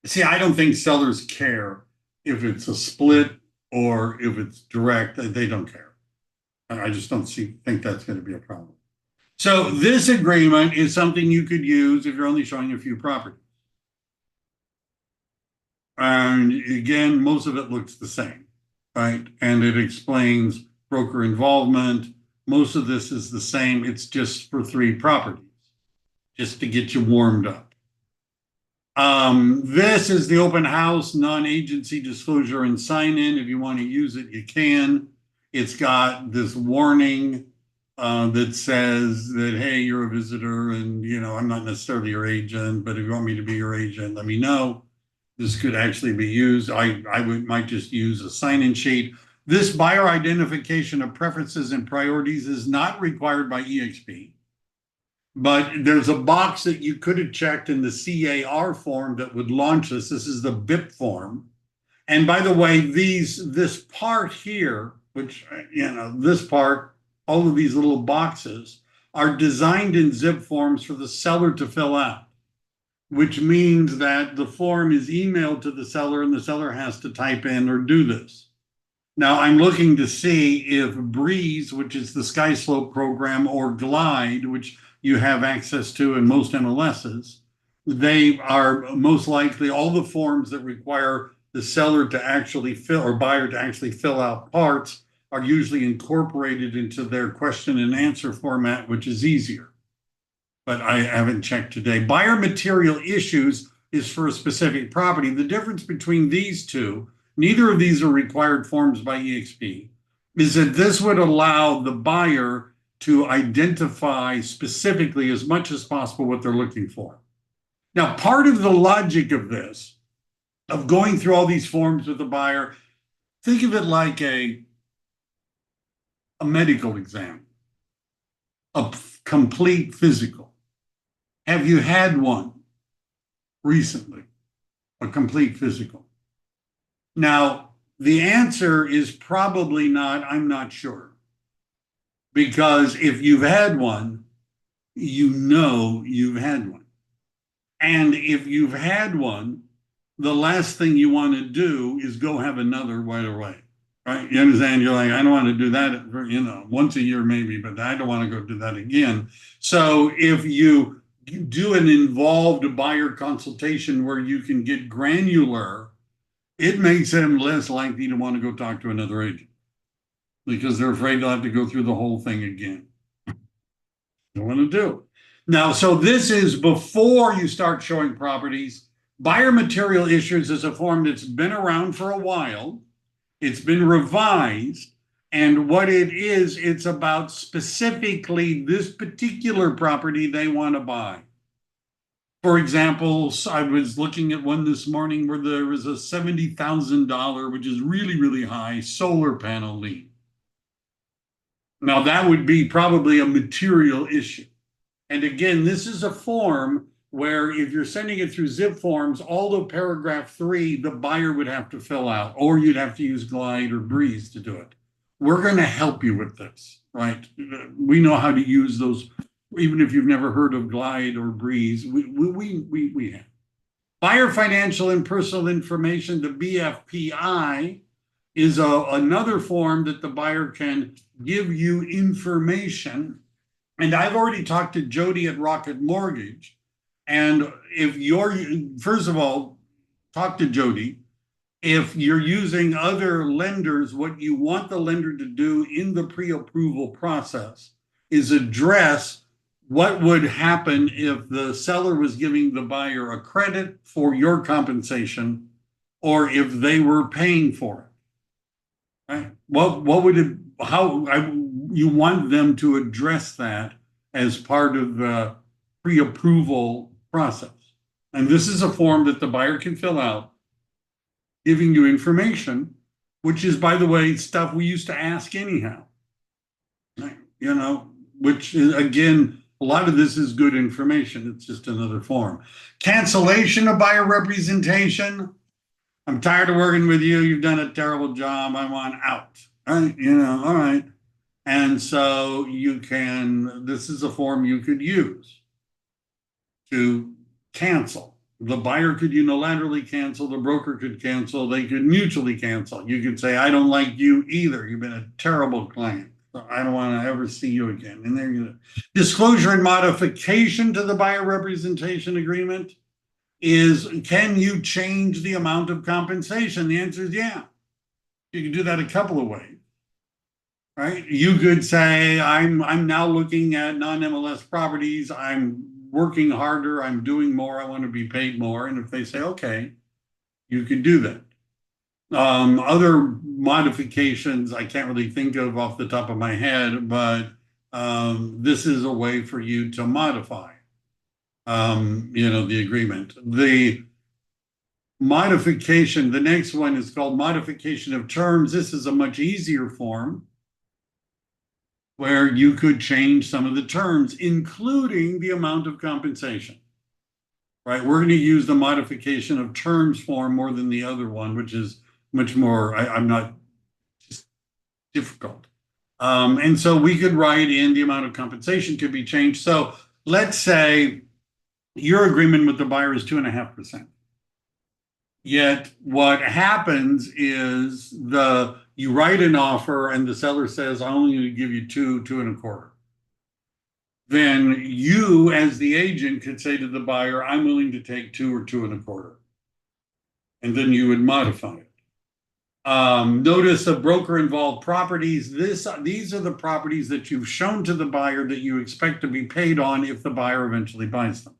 See, I don't think sellers care if it's a split or if it's direct. They don't care. I just don't think that's going to be a problem. So this agreement is something you could use if you're only showing a few properties. And again, most of it looks the same, right? And it explains broker involvement. Most of this is the same. It's just for 3 properties, just to get you warmed up. This is the open house, non-agency disclosure and sign-in. If you want to use it, you can. It's got this warning that says that, hey, you're a visitor and, you know, I'm not necessarily your agent, but if you want me to be your agent, let me know. This could actually be used. might just use a sign-in sheet. This buyer identification of preferences and priorities is not required by EXP. But there's a box that you could have checked in the CAR form that would launch this. This is the BIP form. And by the way, this part here, which, you know, this part, all of these little boxes are designed in zip forms for the seller to fill out, which means that the form is emailed to the seller and the seller has to type in or do this. Now I'm looking to see if Breeze, which is the SkySlope program, or Glide, which you have access to in most MLSs, they are most likely all the forms that require the seller to actually fill or buyer to actually fill out parts are usually incorporated into their question and answer format, which is easier. But I haven't checked today. Buyer material issues is for a specific property. The difference between these two, neither of these are required forms by EXP, is that this would allow the buyer to identify specifically as much as possible what they're looking for. Now, part of the logic of this, of going through all these forms with the buyer, think of it like a medical exam, a complete physical. Have you had one recently? A complete physical? Now, the answer is probably not, I'm not sure. Because if you've had one, you know you've had one. And if you've had one, the last thing you want to do is go have another right away. Right? You understand? You're like, I don't want to do that, you know, once a year maybe, but I don't want to go do that again. So if you do an involved buyer consultation where you can get granular, it makes them less likely to want to go talk to another agent, because they're afraid they'll have to go through the whole thing again. Don't want to do. Now, so this is before you start showing properties. Buyer material issues is a form that's been around for a while. It's been revised. And what it is, it's about specifically this particular property they want to buy. For example, I was looking at one this morning where there was a $70,000, which is really, really high, solar panel lien. Now, that would be probably a material issue. And again, this is a form where if you're sending it through zip forms, all of paragraph 3, the buyer would have to fill out, or you'd have to use Glide or Breeze to do it. We're going to help you with this, right? We know how to use those, even if you've never heard of Glide or Breeze, we have. Buyer financial and personal information, the BFPI, is another form that the buyer can give you information. And I've already talked to Jody at Rocket Mortgage. And if you're, first of all, talk to Jody. If you're using other lenders, what you want the lender to do in the pre-approval process is address what would happen if the seller was giving the buyer a credit for your compensation, or if they were paying for it. Right? What would it, you want them to address that as part of the pre-approval process. And this is a form that the buyer can fill out, giving you information, which is, by the way, stuff we used to ask anyhow. You know, which is, again, a lot of this is good information. It's just another form. Cancellation of buyer representation. I'm tired of working with you. You've done a terrible job. I want out. All right, you know, all right. And so you can, this is a form you could use to cancel. The buyer could unilaterally cancel, the broker could cancel, they could mutually cancel. You could say, I don't like you either. You've been a terrible client. So I don't want to ever see you again. And there you go. Disclosure and modification to the buyer representation agreement is, can you change the amount of compensation? The answer is yeah. You can do that a couple of ways. Right? You could say, I'm now looking at non-MLS properties, I'm working harder, I'm doing more, I want to be paid more. And if they say, okay, you could do that. Other modifications I can't really think of off the top of my head, but this is a way for you to modify the agreement. The modification, the next one is called modification of terms. This is a much easier form where you could change some of the terms, including the amount of compensation. Right? We're going to use the modification of terms form more than the other one, which is much more, I'm not, just difficult. And so we could write in the amount of compensation could be changed. So let's say your agreement with the buyer is 2.5%. Yet what happens is you write an offer and the seller says, I'm only going to give you 2.25. Then you, as the agent, could say to the buyer, I'm willing to take 2 or 2.25. And then you would modify it. Notice of broker-involved properties. These are the properties that you've shown to the buyer that you expect to be paid on if the buyer eventually buys them.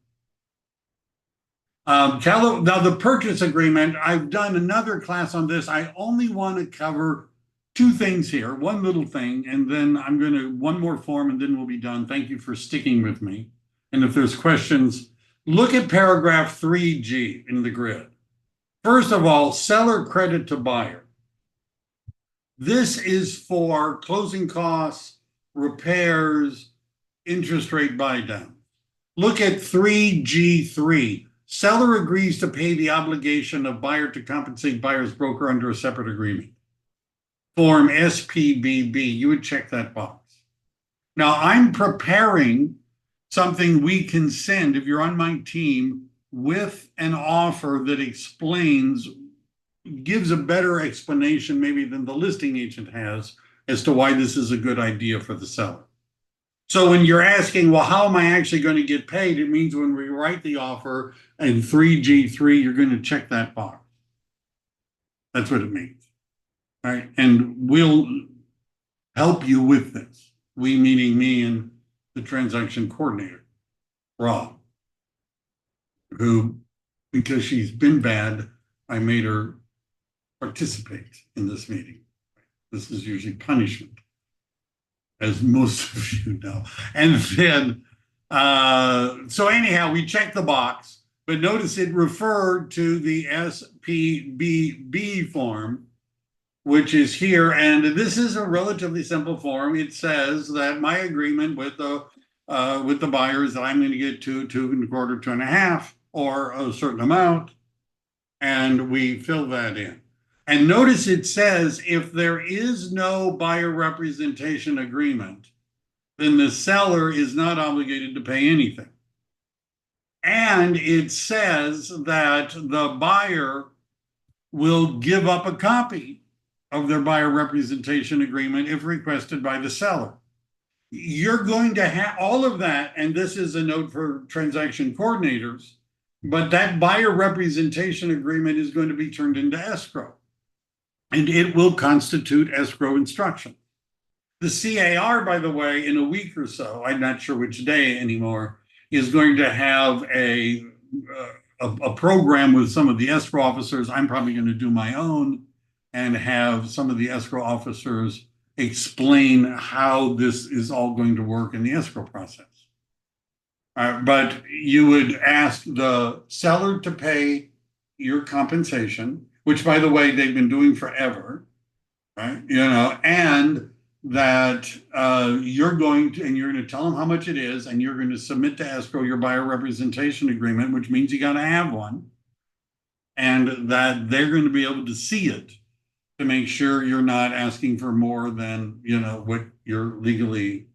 Now, the purchase agreement, I've done another class on this. I only want to cover 2 things here, one little thing, and then I'm going to, one more form, and then we'll be done. Thank you for sticking with me. And if there's questions, look at paragraph 3G in the grid. First of all, seller credit to buyer. This is for closing costs, repairs, interest rate buy down. Look at 3G3. Seller agrees to pay the obligation of buyer to compensate buyer's broker under a separate agreement. Form SPBB, you would check that box. Now, I'm preparing something we can send, if you're on my team, with an offer that explains, gives a better explanation maybe than the listing agent has as to why this is a good idea for the seller. So when you're asking, well, how am I actually going to get paid? It means when we write the offer in 3G3, you're going to check that box. That's what it means. All right. And we'll help you with this. We meaning me and the transaction coordinator, Rob, who, because she's been bad, I made her participate in this meeting. This is usually punishment, as most of you know. And then, so anyhow, we checked the box, but notice it referred to the SPBB form, which is here. And this is a relatively simple form. It says that my agreement with the buyer is that I'm going to get 2.25, 2.5, or a certain amount. And we fill that in. And notice it says if there is no buyer representation agreement, then the seller is not obligated to pay anything. And it says that the buyer will give up a copy of their buyer representation agreement if requested by the seller. You're going to have all of that, and this is a note for transaction coordinators, but that buyer representation agreement is going to be turned into escrow. And it will constitute escrow instruction. The CAR, by the way, in a week or so, I'm not sure which day anymore, is going to have a program with some of the escrow officers. I'm probably going to do my own and have some of the escrow officers explain how this is all going to work in the escrow process. But you would ask the seller to pay your compensation, which, by the way, they've been doing forever, right? And that you're going to tell them how much it is, and you're going to submit to escrow your buyer representation agreement, which means you got to have one, and that they're going to be able to see it to make sure you're not asking for more than, what you're legally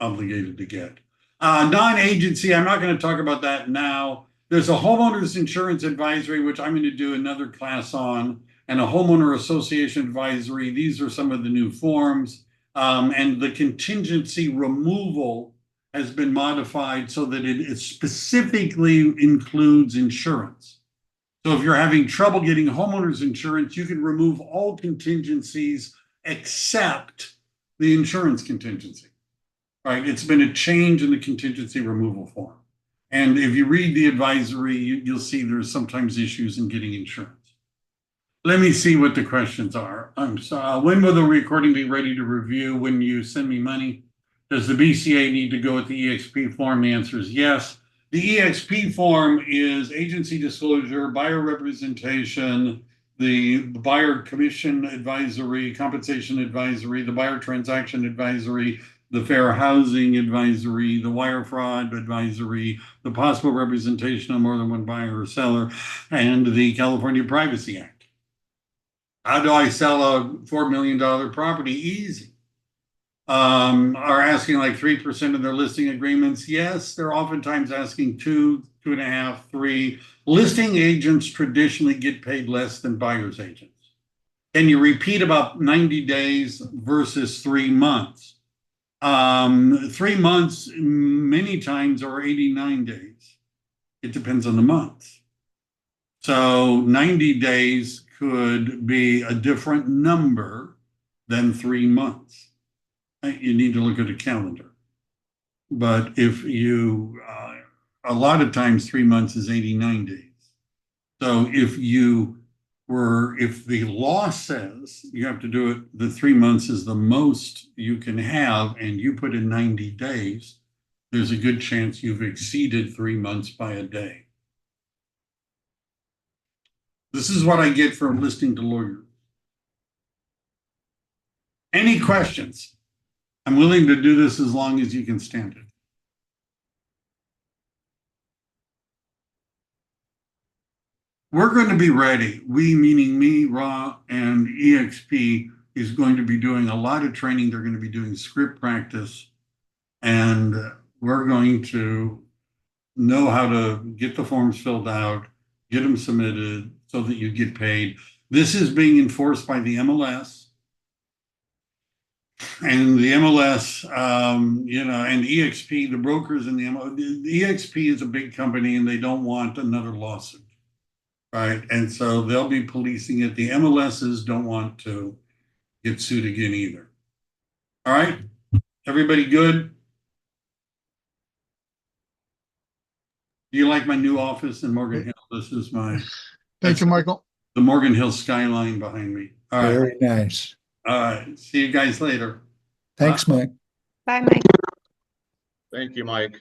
obligated to get. Non-agency, I'm not going to talk about that now. There's a homeowners insurance advisory, which I'm going to do another class on, and a homeowner association advisory. These are some of the new forms. And the contingency removal has been modified so that it specifically includes insurance. So if you're having trouble getting homeowners insurance, you can remove all contingencies except the insurance contingency. Right? It's been a change in the contingency removal form. And if you read the advisory, you'll see there's sometimes issues in getting insurance. Let me see what the questions are. I'm sorry. When will the recording be ready to review? When you send me money? Does the BCA need to go with the EXP form? The answer is yes. The EXP form is agency disclosure, buyer representation, the buyer commission advisory, compensation advisory, the buyer transaction advisory, the fair housing advisory, the wire fraud advisory, the possible representation of more than one buyer or seller, and the California Privacy Act. How do I sell a $4 million property? Easy. Are asking like 3% of their listing agreements? Yes, they're oftentimes asking 2, 2.5, 3. Listing agents traditionally get paid less than buyer's agents. Can you repeat about 90 days versus 3 months? 3 months many times are 89 days. It depends on the month. So 90 days could be a different number than 3 months. You need to look at a calendar. But if you, a lot of times 3 months is 89 days. So if the law says you have to do it, the 3 months is the most you can have, and you put in 90 days, there's a good chance you've exceeded 3 months by a day. This is what I get from listening to lawyers. Any questions? I'm willing to do this as long as you can stand it. We're going to be ready. We, meaning me, Ra, and EXP, is going to be doing a lot of training. They're going to be doing script practice. And we're going to know how to get the forms filled out, get them submitted so that you get paid. This is being enforced by the MLS. And the MLS, and EXP, the brokers in the MLS, the EXP is a big company and they don't want another lawsuit, right? And so they'll be policing it. The MLSs don't want to get sued again either. All right, everybody good? Do you like my new office in Morgan Hill? This is Thank you, Michael. the Morgan Hill skyline behind me. All right, Very nice. all right. See you guys later. Thanks, Mike. Bye, Mike. Thank you, Mike.